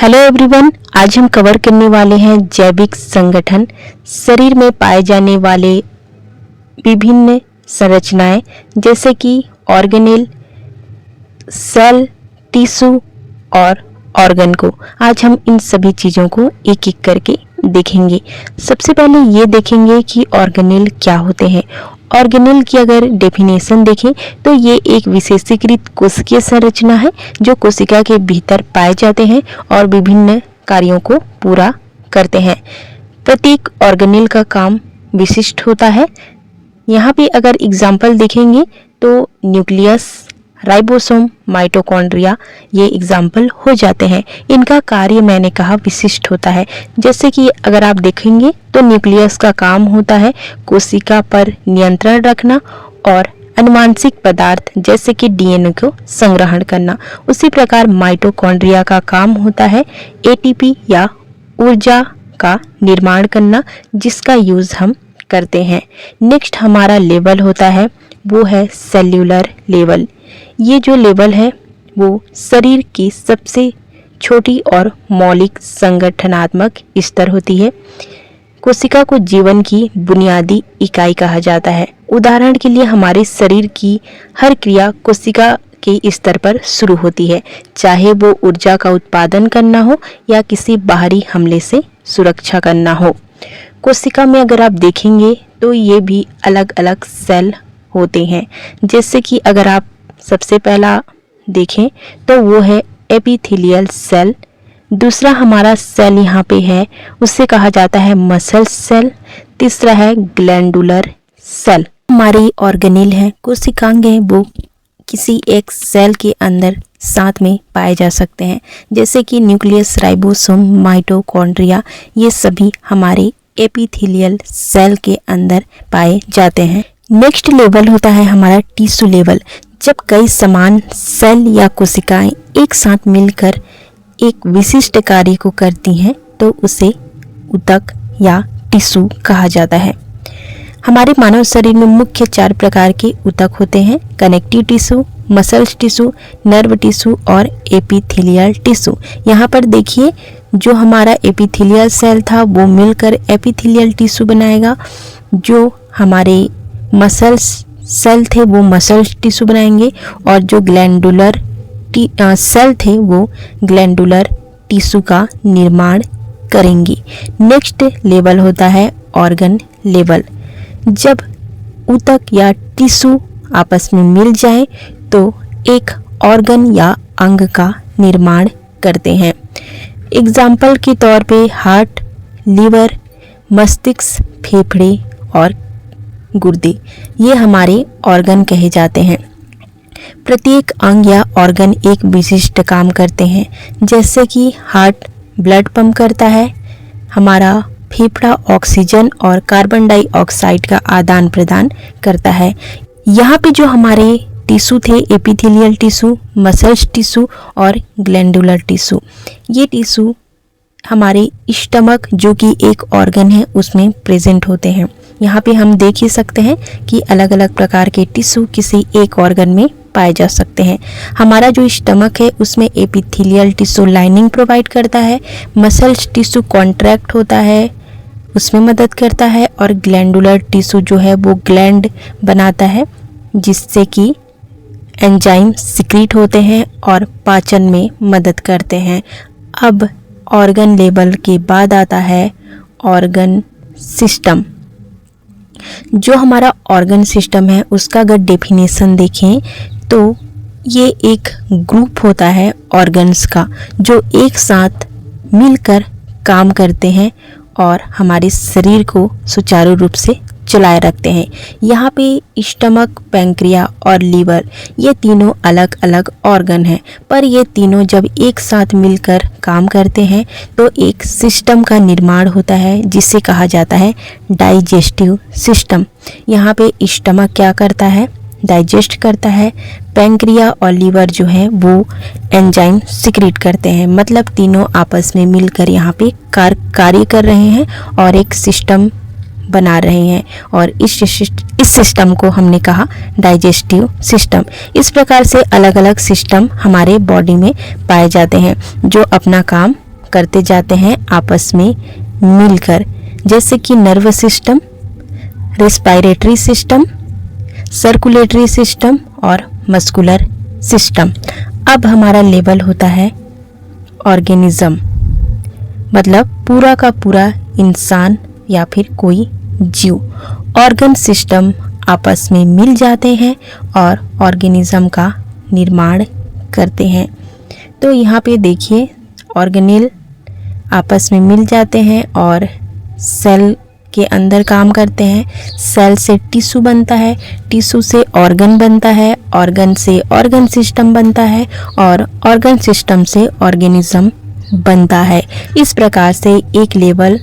Hello everyone, आज हम cover करने वाले हैं जैविक संगठन। शरीर में पाए जाने वाले विभिन्न संरचनाएं जैसे कि ऑर्गेनेल, सेल, टिश्यू और ऑर्गन को आज हम इन सभी चीज़ों को एक एक करके देखेंगे। सबसे पहले ये देखेंगे कि ऑर्गेनेल क्या होते हैं। ऑर्गेनेल की अगर डेफिनेशन देखें तो ये एक विशेषीकृत कोशिकीय संरचना है जो कोशिका के भीतर पाए जाते हैं और विभिन्न कार्यों को पूरा करते हैं। प्रत्येक ऑर्गेनेल का काम विशिष्ट होता है। यहाँ पे अगर एग्जाम्पल देखेंगे तो न्यूक्लियस, राइबोसोम, माइटोकॉन्ड्रिया ये एग्जाम्पल हो जाते हैं। इनका कार्य मैंने कहा विशिष्ट होता है। जैसे कि अगर आप देखेंगे तो न्यूक्लियस का काम होता है कोशिका पर नियंत्रण रखना और अनुवांशिक पदार्थ जैसे कि डीएनए को संग्रहण करना। उसी प्रकार माइटोकॉन्ड्रिया का काम होता है एटीपी या ऊर्जा का निर्माण करना, जिसका यूज हम करते हैं। नेक्स्ट हमारा लेवल होता है वो है सेल्यूलर लेवल। ये जो लेवल है वो शरीर की सबसे छोटी और मौलिक संगठनात्मक स्तर होती है। कोशिका को जीवन की बुनियादी इकाई कहा जाता है। उदाहरण के लिए हमारे शरीर की हर क्रिया कोशिका के स्तर पर शुरू होती है, चाहे वो ऊर्जा का उत्पादन करना हो या किसी बाहरी हमले से सुरक्षा करना हो। कोशिका में अगर आप देखेंगे तो ये भी अलग अलग सेल होते हैं। जैसे कि अगर आप सबसे पहला देखें तो वो है एपिथेलियल सेल। दूसरा हमारा सेल यहाँ पे है उससे कहा जाता है मसल सेल। तीसरा है ग्लैंडुलर सेल। हमारी ऑर्गेनेल है, कोशिकांग है, वो किसी एक सेल के अंदर साथ में पाए जा सकते हैं। जैसे कि न्यूक्लियस, राइबोसोम, माइटोकॉन्ड्रिया ये सभी हमारे एपिथेलियल सेल के अंदर पाए जाते हैं। नेक्स्ट लेवल होता है हमारा टिश्यू लेवल। जब कई समान सेल या कोशिकाएं एक साथ मिलकर एक विशिष्ट कार्य को करती हैं तो उसे ऊतक या टिश्यू कहा जाता है। हमारे मानव शरीर में मुख्य 4 प्रकार के ऊतक होते हैं: connective tissue, muscle tissue, nerve tissue और एपिथेलियल टिश्यू। यहाँ पर देखिए जो हमारा एपिथेलियल सेल था वो मिलकर एपिथेलियल टिश्यू बनाएगा, जो हमारे मसल सेल थे वो मसल टिश्यू बनाएंगे और जो ग्लैंडुलर सेल थे वो ग्लैंडुलर टिश्यू का निर्माण करेंगी। नेक्स्ट लेवल होता है ऑर्गन लेवल। जब ऊतक या टिश्यू आपस में मिल जाए तो एक ऑर्गन या अंग का निर्माण करते हैं। एग्जाम्पल के तौर पे हार्ट, लीवर, मस्तिष्क, फेफड़े और गुर्दे ये हमारे ऑर्गन कहे जाते हैं। प्रत्येक अंग या ऑर्गन एक विशिष्ट काम करते हैं। जैसे कि हार्ट ब्लड पंप करता है, हमारा फेफड़ा ऑक्सीजन और कार्बन डाइऑक्साइड का आदान प्रदान करता है। यहाँ पे जो हमारे टिश्यू थे एपिथेलियल टिश्यू, मसल टिश्यू और ग्लैंडुलर टिश्यू, ये टिश्यू हमारे स्टमक जो कि एक ऑर्गन है उसमें प्रेजेंट होते हैं। यहाँ पे हम देख ही सकते हैं कि अलग अलग प्रकार के टिश्यू किसी एक ऑर्गन में पाए जा सकते हैं। हमारा जो स्टमक है उसमें एपिथेलियल टिश्यू लाइनिंग प्रोवाइड करता है, मसल टिश्यू कॉन्ट्रैक्ट होता है उसमें मदद करता है और ग्लैंडुलर टिश्यू जो है वो ग्लैंड बनाता है जिससे कि एंजाइम सिक्रीट होते हैं और पाचन में मदद करते हैं। अब ऑर्गन लेवल के बाद आता है ऑर्गन सिस्टम। जो हमारा ऑर्गन सिस्टम है उसका अगर डेफिनेशन देखें तो ये एक ग्रुप होता है ऑर्गन्स का जो एक साथ मिलकर काम करते हैं और हमारे शरीर को सुचारू रूप से चलाए रखते हैं। यहाँ पे स्टमक, पैंक्रिया और लीवर ये तीनों अलग अलग ऑर्गन हैं, पर ये तीनों जब एक साथ मिलकर काम करते हैं तो एक सिस्टम का निर्माण होता है जिसे कहा जाता है डाइजेस्टिव सिस्टम। यहाँ पे स्टमक क्या करता है? डाइजेस्ट करता है। पैंक्रिया और लीवर जो है वो एंजाइम सिक्रीट करते हैं। मतलब तीनों आपस में मिलकर यहाँ पे कार्य कर रहे हैं और एक सिस्टम बना रहे हैं और इस सिस्टम को हमने कहा डाइजेस्टिव सिस्टम। इस प्रकार से अलग अलग सिस्टम हमारे बॉडी में पाए जाते हैं जो अपना काम करते जाते हैं आपस में मिलकर, जैसे कि nervous system, respiratory system, circulatory system और मस्कुलर सिस्टम। अब हमारा लेवल होता है ऑर्गेनिज्म, मतलब पूरा का पूरा इंसान या फिर कोई जीव। ऑर्गन सिस्टम आपस में मिल जाते हैं और ऑर्गेनिज्म का निर्माण करते हैं। तो यहाँ पे देखिए, ऑर्गेनेल आपस में मिल जाते हैं और सेल के अंदर काम करते हैं। सेल से टिश्यू बनता है, टिश्यू से ऑर्गन बनता है, ऑर्गन से ऑर्गन सिस्टम बनता है और ऑर्गन सिस्टम से ऑर्गेनिज्म बनता है। इस प्रकार से एक लेवल,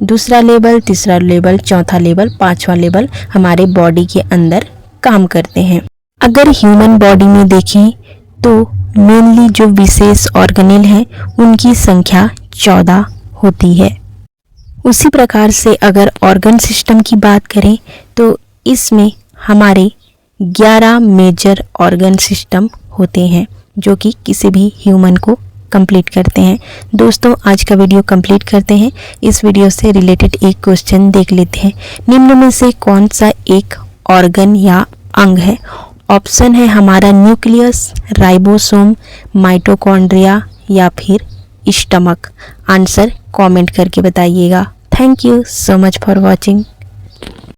दूसरा लेवल, तीसरा लेवल, चौथा लेवल, पांचवा लेवल हमारे बॉडी के अंदर काम करते हैं। अगर ह्यूमन बॉडी में देखें तो मेनली जो विशेष ऑर्गेनेल हैं उनकी संख्या 14 होती है। उसी प्रकार से अगर ऑर्गन सिस्टम की बात करें तो इसमें हमारे 11 मेजर ऑर्गन सिस्टम होते हैं जो कि किसी भी ह्यूमन को कंप्लीट करते हैं। दोस्तों, आज का वीडियो कंप्लीट करते हैं। इस वीडियो से रिलेटेड एक क्वेश्चन देख लेते हैं। निम्न में से कौन सा एक ऑर्गन या अंग है? ऑप्शन है हमारा न्यूक्लियस, राइबोसोम, माइटोकॉन्ड्रिया या फिर स्टमक। आंसर कमेंट करके बताइएगा। Thank you so much for watching.